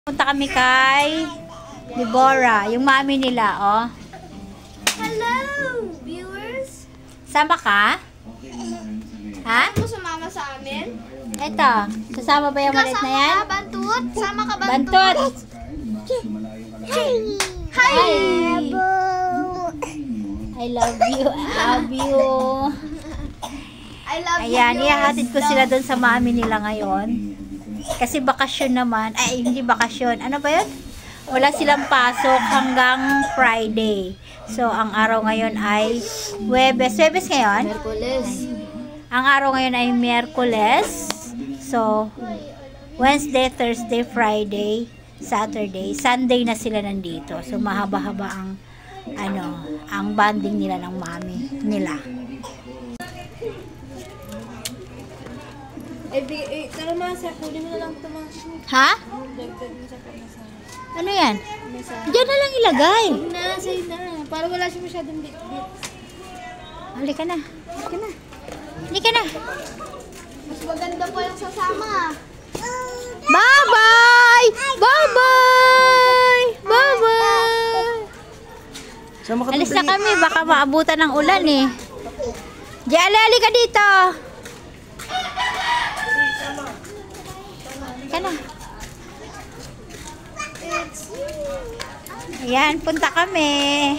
Punta kami kay Deborah, yung mami nila, oh. Hello, viewers! Sama ka? Ha? Ano sumama sa amin? Eto, sasama ba yung malit na yan? Kasama ka, Bantut? Sama ka, Bantot! Hi! Hi! I love you, I love you. I love you, Ayan, viewers. ihahatid ko sila doon sa mami nila ngayon. Kasi bakasyon naman. Ay, hindi bakasyon. Ano ba yun? Wala silang pasok hanggang Friday. So, ang araw ngayon ay Huwebes. Huwebes ngayon? Merkules. Ang araw ngayon ay Miyerkules. So, Wednesday, Thursday, Friday, Saturday, Sunday na sila nandito. So, mahaba-haba ang bonding nila ng mami nila. Tara Masa, kunin mo na lang ito Masa. Ha? Dagdag mo sa pamasa. Ano yan? Masa. Diyan na lang ilagay. Na, sa'yo na. Para wala siya masyadong bit-bit. Halika na. Halika na. Halika na. Mas maganda pa yung sasama. Bye-bye! Bye-bye! Bye-bye! Alis na kami. Baka maabutan ng ulan eh. Jale, halika dito. Halika na. Ayan, punta kami.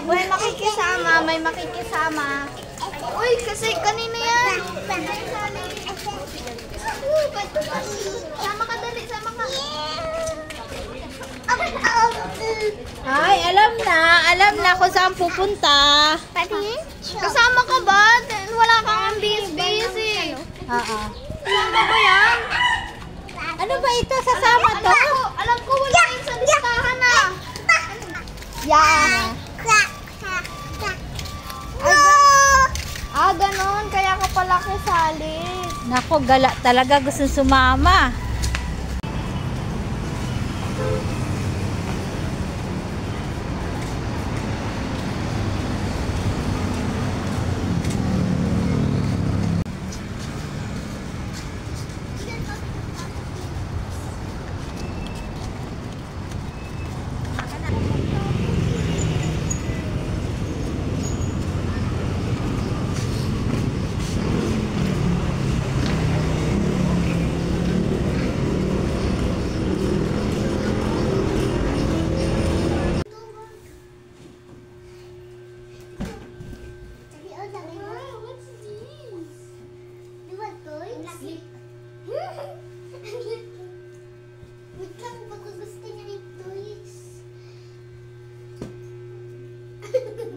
May makikisama, may makikisama. Uy, kasi kanina yan. Sama ka dali, sama ka. Ay, alam na kung saan pupunta. Kasama ka ba? Wala kang busy. Oo. Kasama ba yan? Ano ba ito? Sasama to? Alam ko wala yun sa listahan na. Yeah. Ganon. Kaya ka pala kasali. Nako, gala talaga. Gusto sumama.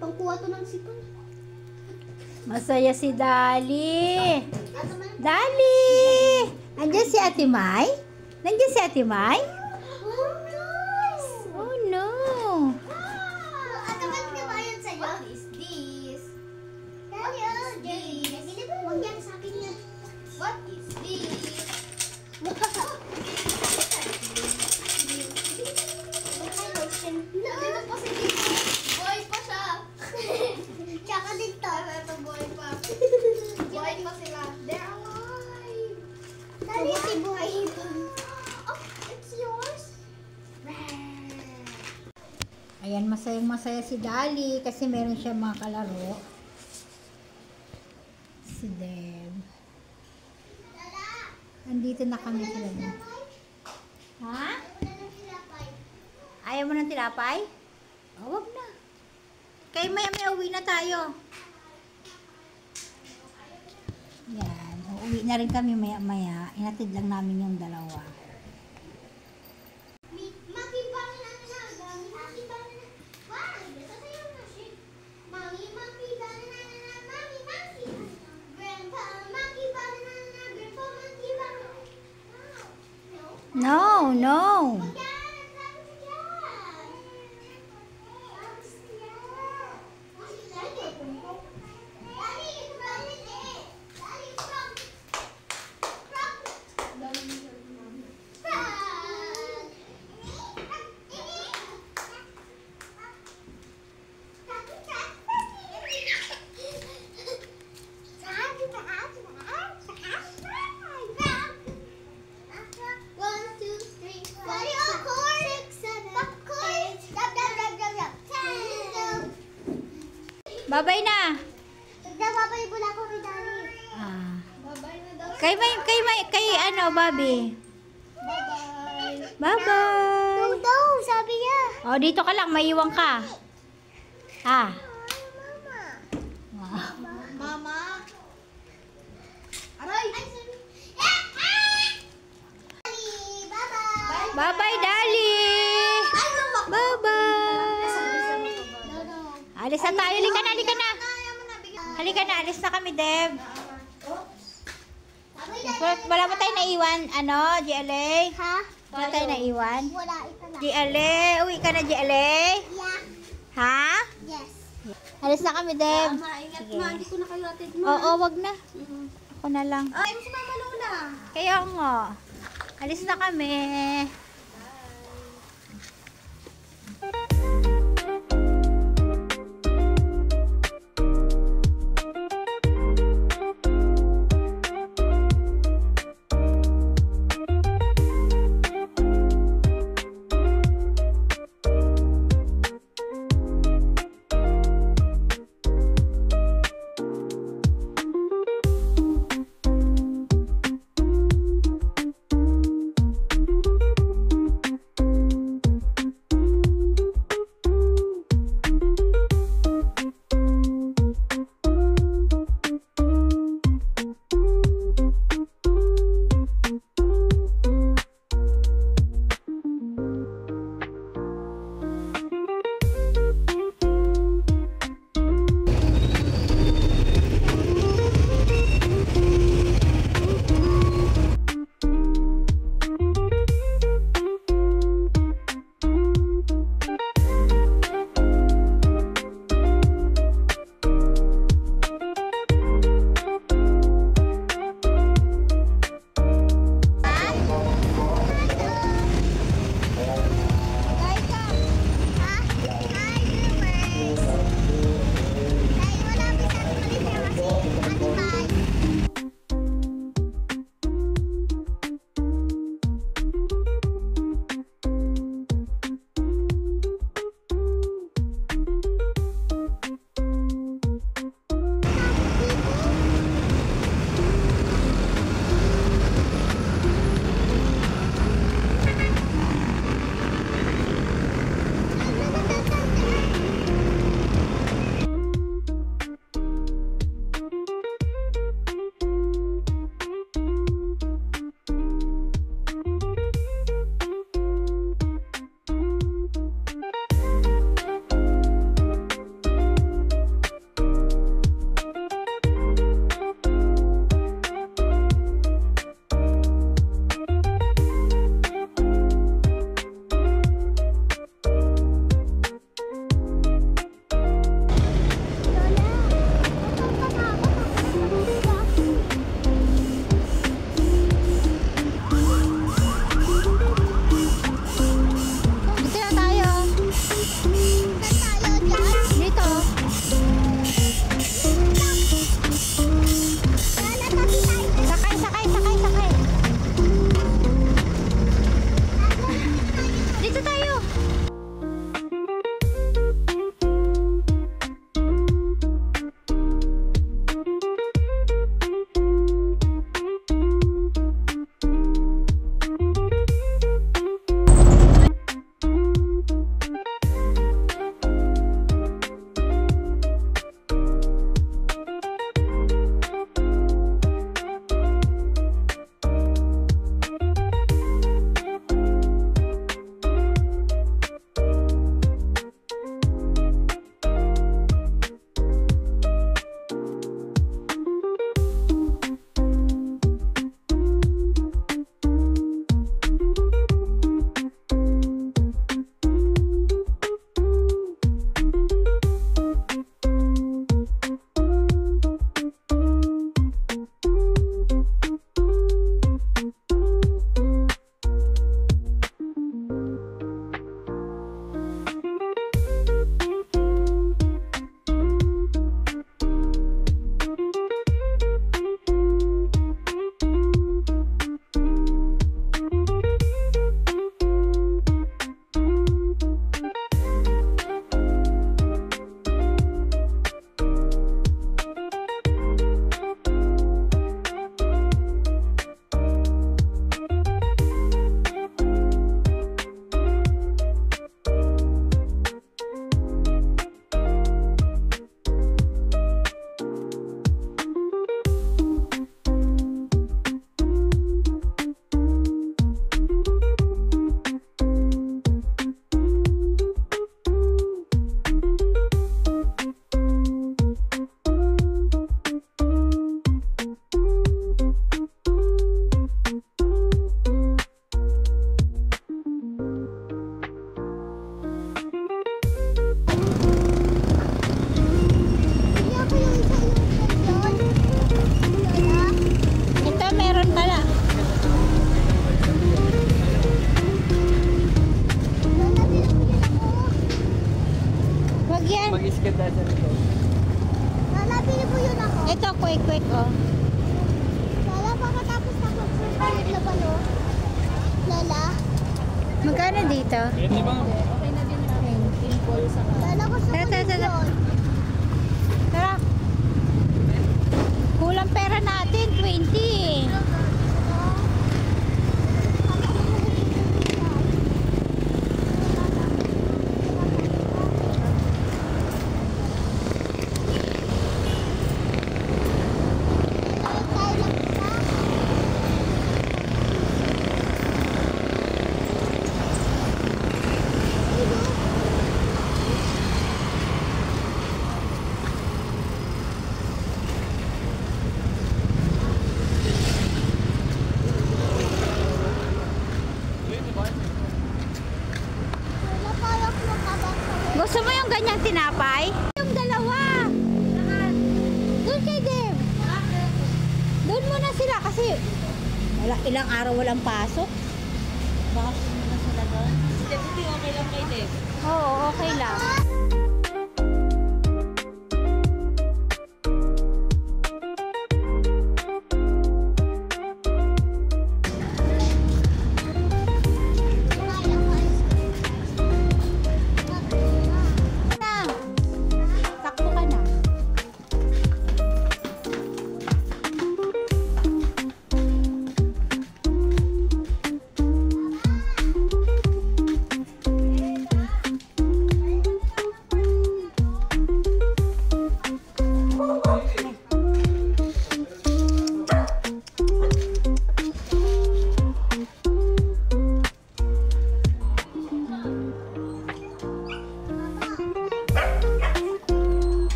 Pangkuha to ng sipon. Masaya si Dali. Dali! Nandiyan si Ate Mai? Nandiyan si Ate Mai? Oh no! Ate, ba't ka ba yan sa'yo? What is this? What is this? Huwag yan sa akin yan. What is this? Dito pa si Dito. Boy pa siya. Tsaka dito. Ito boy pa. Boy pa sila. They're alive. Dali si boy pa. Oh, it's yours. Ayan, masayang-masaya si Dali kasi meron siya mga kalaro. Si Deb. Andito na kami sila. Ha? Ayaw mo ng tilapay? Oh, wag na. Kaya maya-maya uwi na tayo. Yan. Uuwi na rin kami maya-maya. Inatid lang namin yung dalawa. No, no. Bye-bye na. Nagbabay mo na ako kay Daddy. Ah. Bye-bye na daw. Kay ano, Bobby? Bye-bye. Bye-bye. Daw, sabi niya. Oh, dito ka lang, maiwan ka. Ah. Mama. Mama. Aray. Bye-bye. Bye-bye, Dali. Bye-bye. Alis na tayo. Halika na, halika na. Halika na, alis na kami, Deb. Wala pa tayo naiwan, ano, GLA? Ha? Wala tayo naiwan? Wala, ito na. GLA, uwi ka na, GLA? Yeah. Ha? Yes. Alis na kami, Deb. Ingat Sige. ma, hindi ko na kayo atid Oo, wag na. Ako na lang. Ay, mas mama Lola. Kaya nga. Alis na kami. quick, oh. Lala, pagkatapos na magpapalit na ba, no? Lala? Magkano dito? Okay na din namin. Impol sa Lala ko sa Tara, tara, tara. yun. Tara. Kulang pera natin, 20. Lala, parang makabang sa Gusto mo yung ganyang tinapay? Yung dalawa. Doon kay Dev. Doon muna sila kasi ilang araw walang pasok. Baka muna sila doon. Si Deputy okay lang kay Dave. Oo, okay lang.